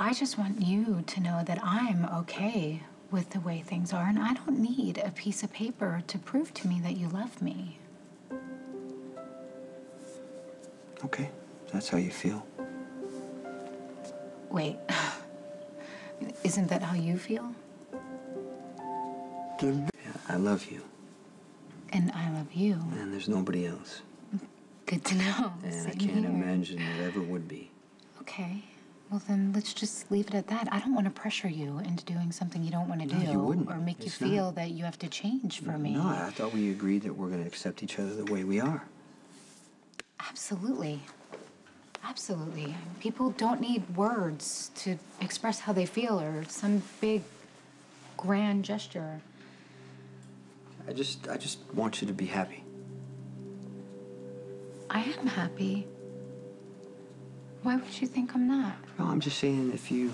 I just want you to know that I'm okay with the way things are, and I don't need a piece of paper to prove to me that you love me. Okay, that's how you feel. Wait, isn't that how you feel? Yeah, I love you. And I love you. And there's nobody else. Good to know. And Same I can't here. imagine there ever would be. Okay. Well, then let's just leave it at that. I don't want to pressure you into doing something you don't want to do. You wouldn't. Or make you feel that you have to change for me. No, I thought we agreed that we're going to accept each other the way we are. Absolutely. Absolutely. People don't need words to express how they feel or some big, grand gesture. I just want you to be happy. I am happy. Why would you think I'm not? No, I'm just saying if you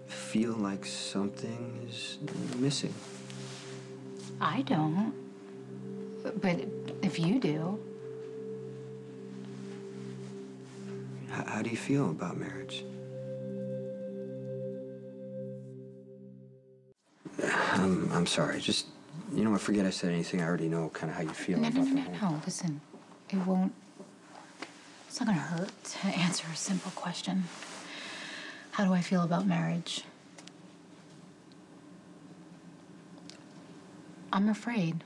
feel like something is missing. I don't. But if you do. How do you feel about marriage? I'm sorry. Just, you know, I forget I said anything. I already know kind of how you feel about the whole... No. Listen, it won't... It's not gonna hurt to answer a simple question. How do I feel about marriage? I'm afraid.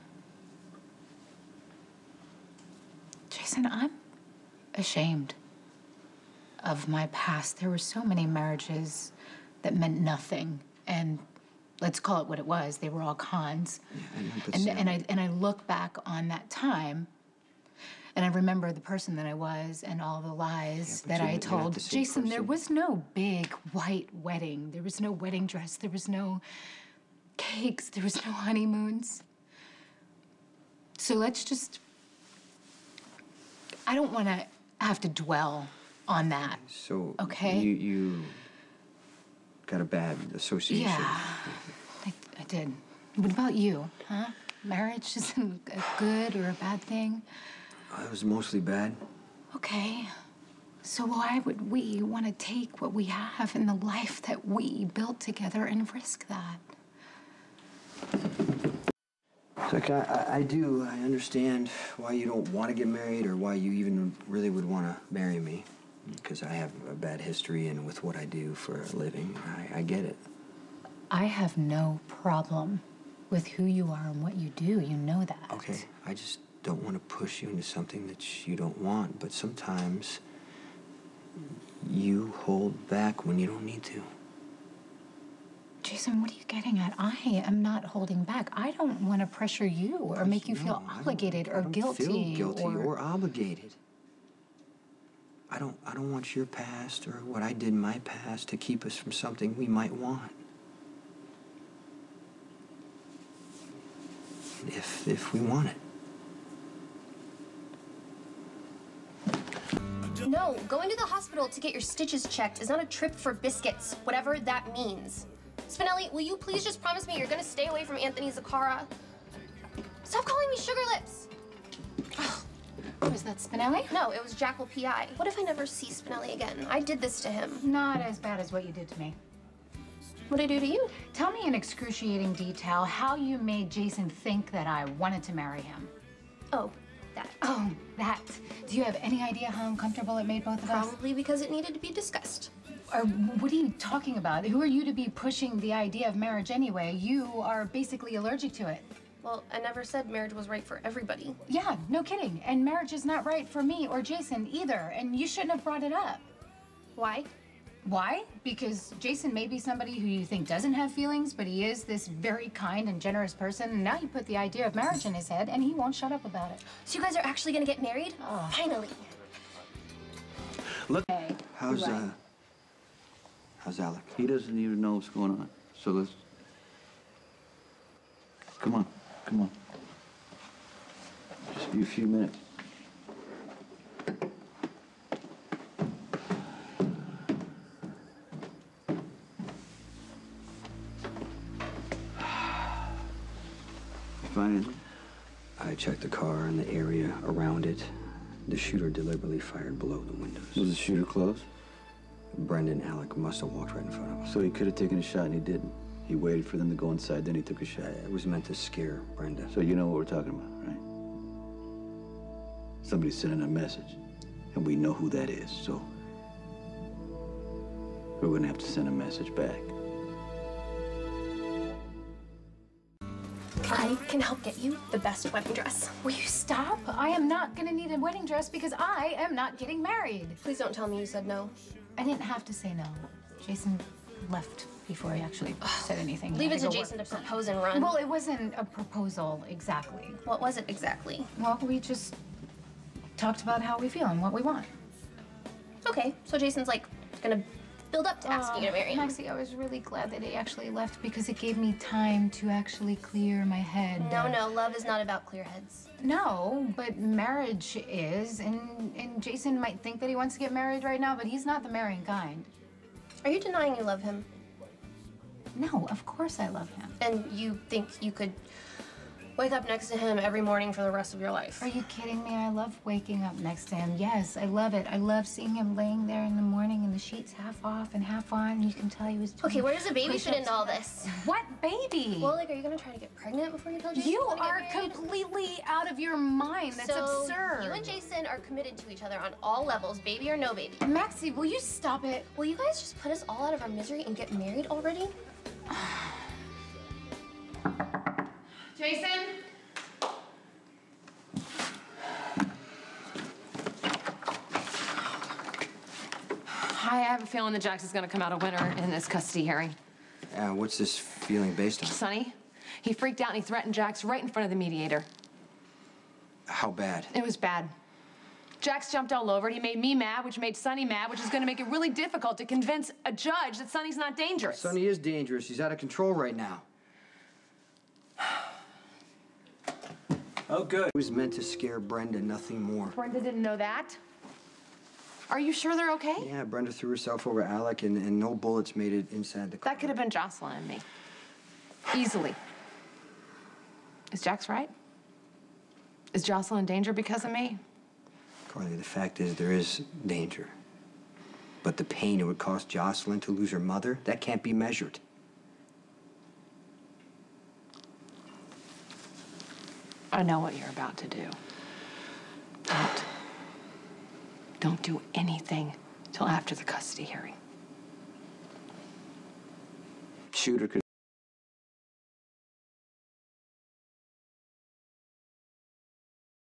Jason, I'm ashamed of my past. There were so many marriages that meant nothing, and let's call it what it was. They were all cons. Yeah, and I look back on that time, and I remember the person that I was and all the lies that I told. Jason, there was no big white wedding. There was no wedding dress. There was no cakes. There was no honeymoons. So let's just... I don't want to have to dwell on that. So, okay? You got a bad association. Yeah, I did. What about you, huh? Marriage isn't a good or a bad thing? It was mostly bad. Okay. So why would we want to take what we have in the life that we built together and risk that? Like, I understand why you don't want to get married or why you even really would want to marry me. Because I have a bad history and with what I do for a living, I get it. I have no problem with who you are and what you do. You know that. Okay, I just don't want to push you into something that you don't want, but sometimes you hold back when you don't need to. Jason, what are you getting at? I am not holding back. I don't want to pressure you or make you feel obligated or guilty. I don't feel guilty or obligated. I don't want your past or what I did in my past to keep us from something we might want. If we want it. No, going to the hospital to get your stitches checked is not a trip for biscuits, whatever that means. Spinelli, will you please just promise me you're gonna stay away from Anthony Zaccara? Stop calling me Sugar Lips! Was that Spinelli? No, it was Jackal P.I. What if I never see Spinelli again? I did this to him. Not as bad as what you did to me. What'd I do to you? Tell me in excruciating detail how you made Jason think that I wanted to marry him. Oh, that. Oh, that. Do you have any idea how uncomfortable it made both of us? Probably because it needed to be discussed. Or what are you talking about? Who are you to be pushing the idea of marriage anyway? You are basically allergic to it. Well, I never said marriage was right for everybody. Yeah, no kidding. And marriage is not right for me or Jason either. And you shouldn't have brought it up. Why? Why? Because Jason may be somebody who you think doesn't have feelings, but he is this very kind and generous person. And now you put the idea of marriage in his head, and he won't shut up about it. So you guys are actually gonna get married? Oh. Finally. Look, Okay. how's Alec? He doesn't even know what's going on. So let's... Come on. Just be a few minutes. You find anything? I checked the car and the area around it. The shooter deliberately fired below the windows. Was the shooter close? Brendan and Alec must have walked right in front of us. So he could have taken a shot and he didn't. He waited for them to go inside, then he took a shot. It was meant to scare Brenda. So you know what we're talking about, right? Somebody's sending a message, and we know who that is, so we're gonna have to send a message back. I can help get you the best wedding dress. Will you stop? I am not gonna need a wedding dress because I am not getting married. Please don't tell me you said no. I didn't have to say no. Jason left before he actually said anything. Leave it to Jason to propose and run. Well, it wasn't a proposal exactly. What was it exactly? Well, we just talked about how we feel and what we want. Okay, so Jason's like gonna build up to asking you to marry him. Maxie, I was really glad that he actually left because it gave me time to actually clear my head. No, love is not about clear heads. No, but marriage is, and Jason might think that he wants to get married right now, but he's not the marrying kind. Are you denying you love him? No, of course I love him. And you think you could wake up next to him every morning for the rest of your life? Are you kidding me? I love waking up next to him. Yes, I love it. I love seeing him laying there in the morning and the sheets half off and half on. You can tell he was doing Okay, where does the baby fit into all this? What baby? Well, like, are you gonna try to get pregnant before you tell Jason? You want to are get married? completely out of your mind. That's absurd. You and Jason are committed to each other on all levels, baby or no baby. Maxie, will you stop it? Will you guys just put us all out of our misery and get married already? Jason? I have a feeling that Jax is going to come out a winner in this custody hearing. What's this feeling based on? Sonny, he freaked out and he threatened Jax right in front of the mediator. How bad? It was bad. Jax jumped all over it. He made me mad, which made Sonny mad, which is going to make it really difficult to convince a judge that Sonny's not dangerous. Sonny is dangerous. He's out of control right now. Oh, good. It was meant to scare Brenda, nothing more. Brenda didn't know that. Are you sure they're okay? Yeah, Brenda threw herself over Alec, and no bullets made it inside the car. That could have been Jocelyn and me. Easily. Is Jax right? Is Jocelyn in danger because of me? Carly, the fact is there is danger. But the pain it would cost Jocelyn to lose her mother, that can't be measured. I know what you're about to do. Don't do anything till after the custody hearing. Shooter could